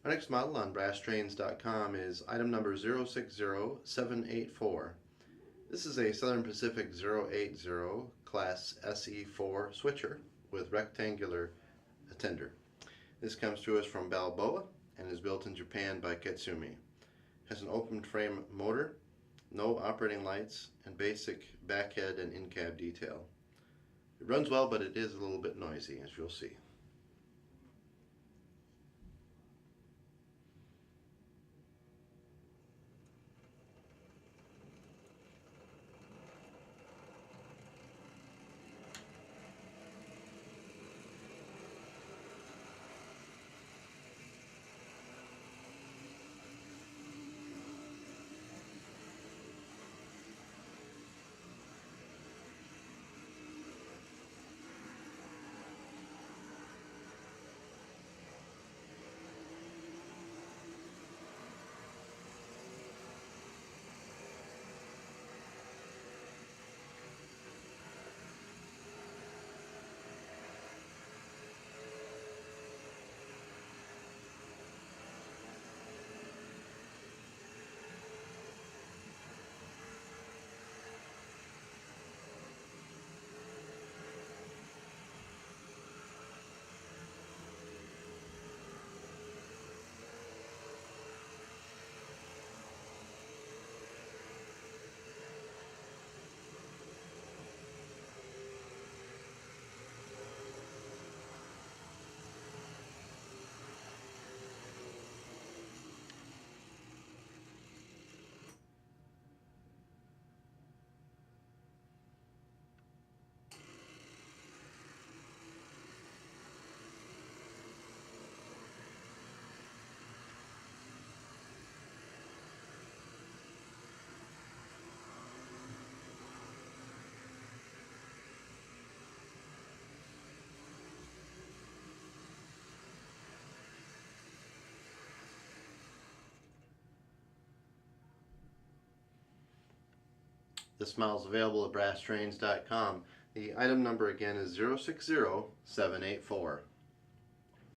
Our next model on brasstrains.com is item number 060784. This is a Southern Pacific 080 class SE-4 switcher with rectangular tender. This comes to us from Balboa and is built in Japan by Katsumi. It has an open frame motor, no operating lights, and basic backhead and in-cab detail. It runs well, but it is a little bit noisy, as you'll see. This model is available at brasstrains.com. The item number again is 060784.